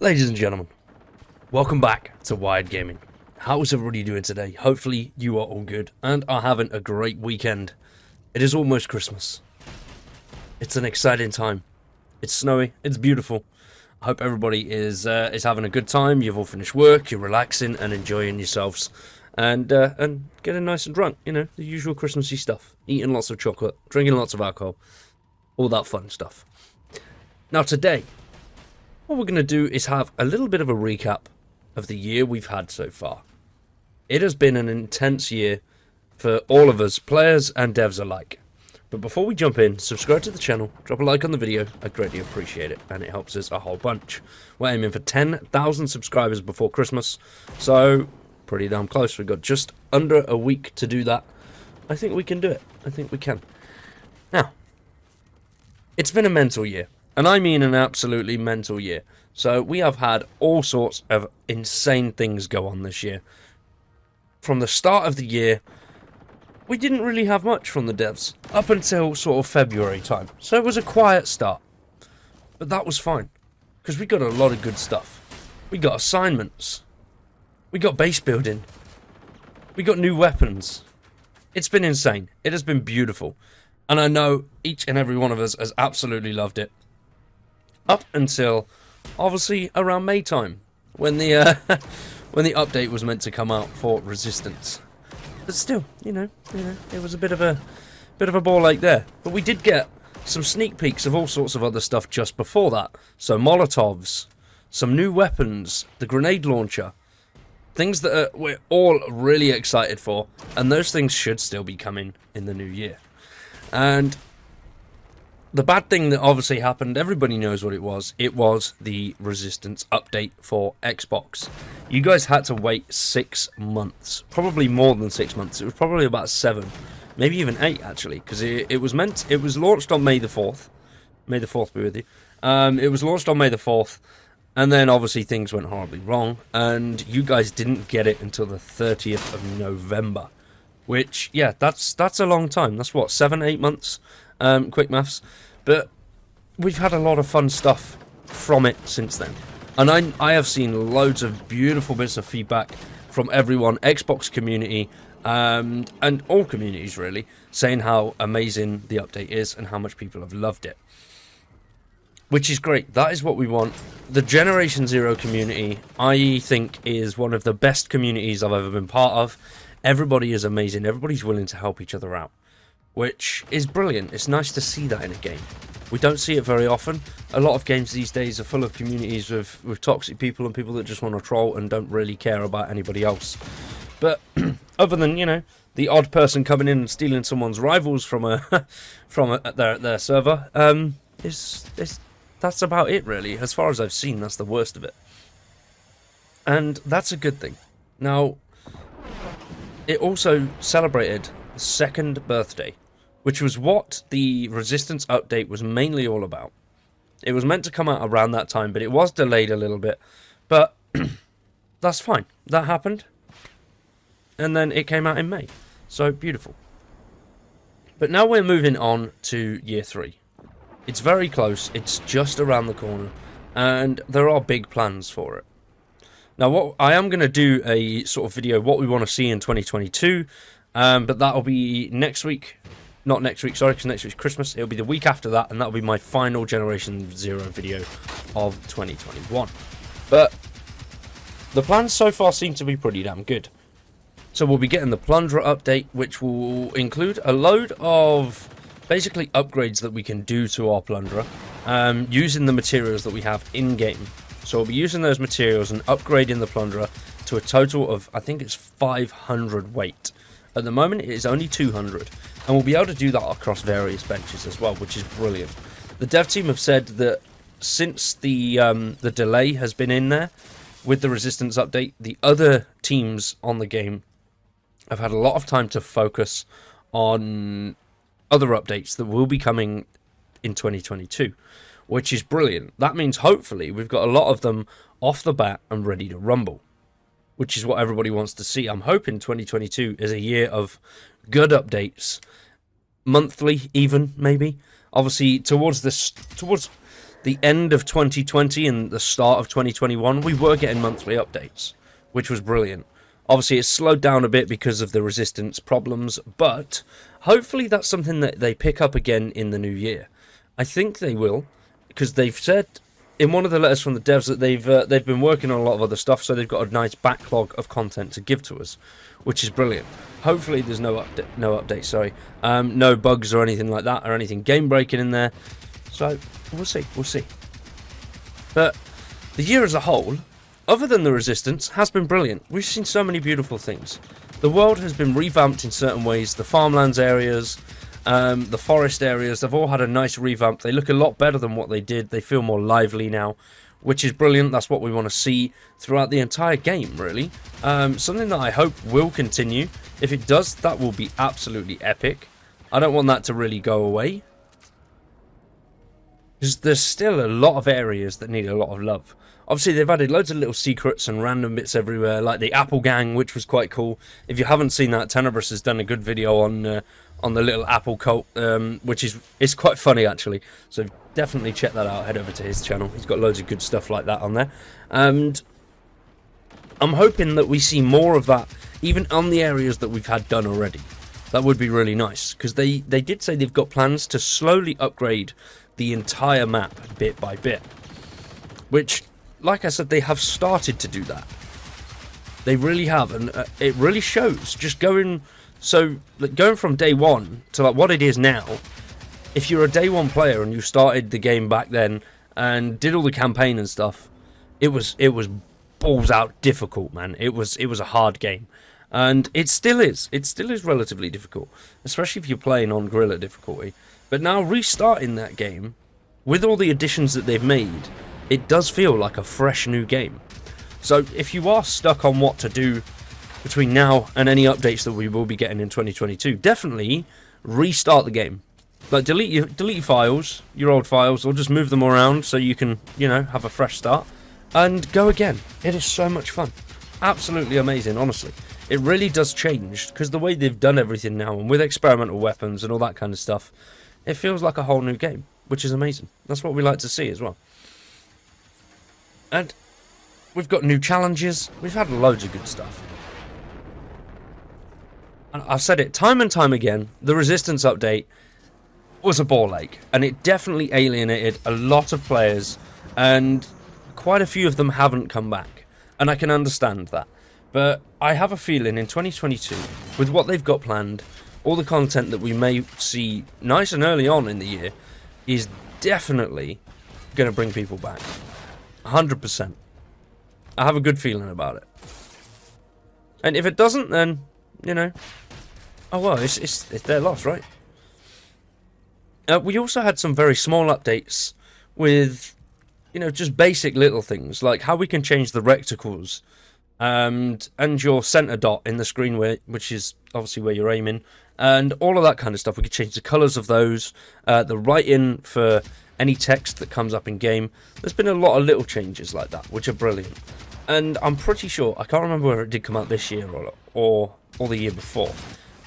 Ladies and gentlemen, welcome back to Wired Gaming. How is everybody doing today? Hopefully you are all good and are having a great weekend. It is almost Christmas. It's an exciting time. It's snowy, it's beautiful. I hope everybody is having a good time. You've all finished work, you're relaxing and enjoying yourselves. And getting nice and drunk, you know, the usual Christmassy stuff. Eating lots of chocolate, drinking lots of alcohol, all that fun stuff. Now today, what we're going to do is have a little bit of a recap of the year we've had so far. It has been an intense year for all of us, players and devs alike. But before we jump in, subscribe to the channel, drop a like on the video, I'd greatly appreciate it, and it helps us a whole bunch. We're aiming for 10,000 subscribers before Christmas, so pretty damn close. We've got just under a week to do that. I think we can do it. I think we can. Now, it's been a mental year. And I mean an absolutely mental year. So we have had all sorts of insane things go on this year. From the start of the year, we didn't really have much from the devs. Up until sort of February time. So it was a quiet start. But that was fine. Because we got a lot of good stuff. We got assignments. We got base building. We got new weapons. It's been insane. It has been beautiful. And I know each and every one of us has absolutely loved it. Up until, obviously, around May time, when the when the update was meant to come out for Resistance. But still, you know, it was a bit of a ball ache there. But we did get some sneak peeks of all sorts of other stuff just before that. So Molotovs, some new weapons, the grenade launcher, things that we're all really excited for, and those things should still be coming in the new year. And the bad thing that obviously happened, everybody knows what it was. It was the Resistance update for Xbox. You guys had to wait 6 months. Probably more than 6 months. It was probably about 7. Maybe even 8, actually. Because it was launched on May the 4th. May the 4th be with you. It was launched on May the 4th. And then obviously things went horribly wrong. And you guys didn't get it until the 30th of November. Which, yeah, that's a long time. That's what, 7, 8 months? Quick maths. But we've had a lot of fun stuff from it since then. And I have seen loads of beautiful bits of feedback from everyone, Xbox community, and all communities really, saying how amazing the update is and how much people have loved it. Which is great. That is what we want. The Generation Zero community, I think, is one of the best communities I've ever been part of. Everybody is amazing. Everybody's willing to help each other out, which is brilliant. It's nice to see that in a game. We don't see it very often. A lot of games these days are full of communities with toxic people and people that just want to troll and don't really care about anybody else. But other than, you know, the odd person coming in and stealing someone's rivals from their server, that's about it really. As far as I've seen, that's the worst of it. And that's a good thing. Now, it also celebrated the 2nd birthday, which was what the Resistance update was mainly all about. It was meant to come out around that time, but it was delayed a little bit. But that's fine. That happened. And then it came out in May. So beautiful. But now we're moving on to year 3. It's very close. It's just around the corner. And there are big plans for it. Now, what I am going to do a sort of video, what we want to see in 2022. But that'll be next week. Not next week, sorry, because next week's Christmas. It'll be the week after that, and that'll be my final Generation Zero video of 2021. But the plans so far seem to be pretty damn good. So we'll be getting the Plunderer update, which will include a load of basically upgrades that we can do to our Plunderer, using the materials that we have in-game. So we'll be using those materials and upgrading the Plunderer to a total of, I think it's 500 weight. At the moment, it is only 200, and we'll be able to do that across various benches as well, which is brilliant. The dev team have said that since the delay has been in there with the Resistance update, the other teams on the game have had a lot of time to focus on other updates that will be coming in 2022, which is brilliant. That means hopefully we've got a lot of them off the bat and ready to rumble, which is what everybody wants to see. I'm hoping 2022 is a year of good updates, monthly even, maybe. Obviously, towards the the end of 2020 and the start of 2021, we were getting monthly updates, which was brilliant. Obviously, it's slowed down a bit because of the resistance problems, but hopefully that's something that they pick up again in the new year. I think they will, because they've said in one of the letters from the devs that they've been working on a lot of other stuff, so they've got a nice backlog of content to give to us, which is brilliant. Hopefully there's no updates, no bugs or anything like that, or anything game breaking in there. So we'll see. But the year as a whole, other than the resistance, has been brilliant. We've seen so many beautiful things. The world has been revamped in certain ways. The farmlands areas, the forest areas, they've all had a nice revamp. They look a lot better than what they did. They feel more lively now, which is brilliant. That's what we want to see throughout the entire game, really. Something that I hope will continue. If it does, that will be absolutely epic. I don't want that to really go away, because there's still a lot of areas that need a lot of love. Obviously, they've added loads of little secrets and random bits everywhere, like the Apple Gang, which was quite cool. If you haven't seen that, Tenebris has done a good video on the little Apple cult, which is quite funny, actually. So definitely check that out. Head over to his channel. He's got loads of good stuff like that on there. And I'm hoping that we see more of that, even on the areas that we've had done already. That would be really nice, because they did say they've got plans to slowly upgrade the entire map bit by bit, which, like I said, they have started to do that. They really have, and it really shows. Just going from day one to like what it is now. If you're a day one player and you started the game back then and did all the campaign and stuff, it was balls out difficult, man. It was a hard game, and it still is. It still is relatively difficult, especially if you're playing on Gorilla difficulty. But now restarting that game with all the additions that they've made, it does feel like a fresh new game. So if you are stuck on what to do between now and any updates that we will be getting in 2022, definitely restart the game. Like delete your files, your old files, or just move them around so you can, have a fresh start and go again. It is so much fun. Absolutely amazing, honestly. It really does change, because the way they've done everything now, and with experimental weapons and all that kind of stuff, it feels like a whole new game, which is amazing. That's what we like to see as well. And we've got new challenges. We've had loads of good stuff. And I've said it time and time again, the Resistance update was a ball ache, and it definitely alienated a lot of players, and quite a few of them haven't come back. And I can understand that. But I have a feeling in 2022, with what they've got planned, all the content that we may see nice and early on in the year is definitely going to bring people back. 100%. I have a good feeling about it. And if it doesn't, then, oh well, it's their loss, right? We also had some very small updates with, just basic little things, like how we can change the reticles and your center dot in the screen, which is obviously where you're aiming, and all of that kind of stuff. We can change the colors of those, the writing for any text that comes up in game. There's been a lot of little changes like that, which are brilliant. And I'm pretty sure, I can't remember whether it did come out this year or the year before,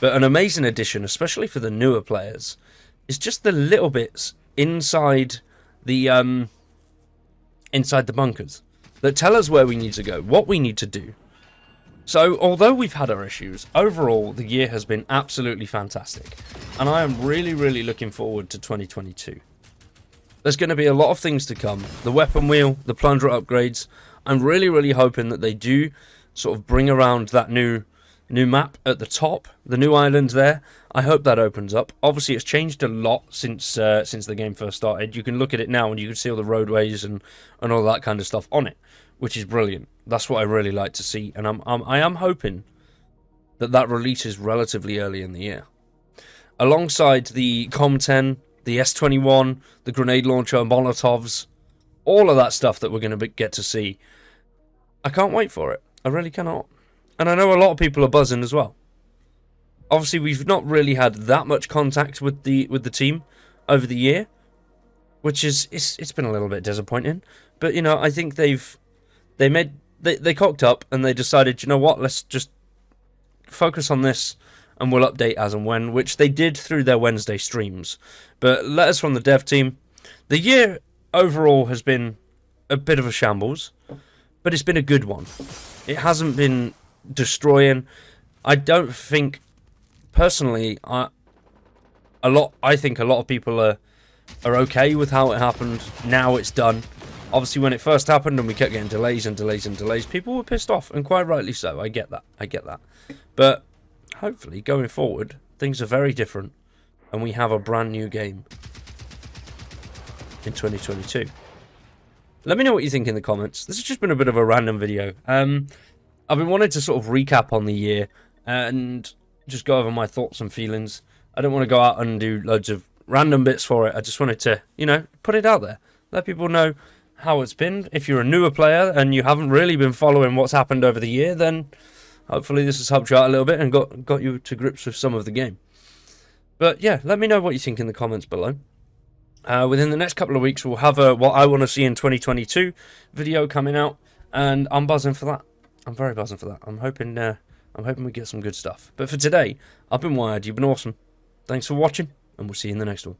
but an amazing addition, especially for the newer players, is just the little bits inside the bunkers that tell us where we need to go, what we need to do. So, although we've had our issues, overall, the year has been absolutely fantastic. And I am really, really looking forward to 2022. There's going to be a lot of things to come. The weapon wheel, the plunger upgrades. I'm really, really hoping that they do sort of bring around that new map at the top, the new island there. I hope that opens up. Obviously, it's changed a lot since the game first started. You can look at it now and you can see all the roadways and all that kind of stuff on it, which is brilliant. That's what I really like to see, and I am hoping that releases relatively early in the year, alongside the Com-10, the S21, the grenade launcher, Molotovs, all of that stuff that we're going to get to see. I can't wait for it. I really cannot, and I know a lot of people are buzzing as well. Obviously, we've not really had that much contact with the team over the year, which is it's been a little bit disappointing. But I think they cocked up and they decided, you know what, let's just focus on this and we'll update as and when, which they did through their Wednesday streams. But letters from the dev team, the year overall has been a bit of a shambles, but it's been a good one. It hasn't been destroying. I don't think, personally, I think a lot of people are okay with how it happened. Now it's done. Obviously, when it first happened and we kept getting delays and delays and delays, people were pissed off, and quite rightly so. I get that. But hopefully, going forward, things are very different, and we have a brand new game in 2022. Let me know what you think in the comments. This has just been a bit of a random video. I've been wanting to sort of recap on the year and just go over my thoughts and feelings. I don't want to go out and do loads of random bits for it. I just wanted to, you know, put it out there. Let people know how it's been. If you're a newer player and you haven't really been following what's happened over the year, then hopefully this has helped you out a little bit and got you to grips with some of the game. But yeah, let me know what you think in the comments below. Within the next couple of weeks, we'll have a what I want to see in 2022 video coming out, and I'm buzzing for that. I'm very buzzing for that. I'm hoping we get some good stuff. But for today, I've been Wired. You've been awesome. Thanks for watching, and we'll see you in the next one.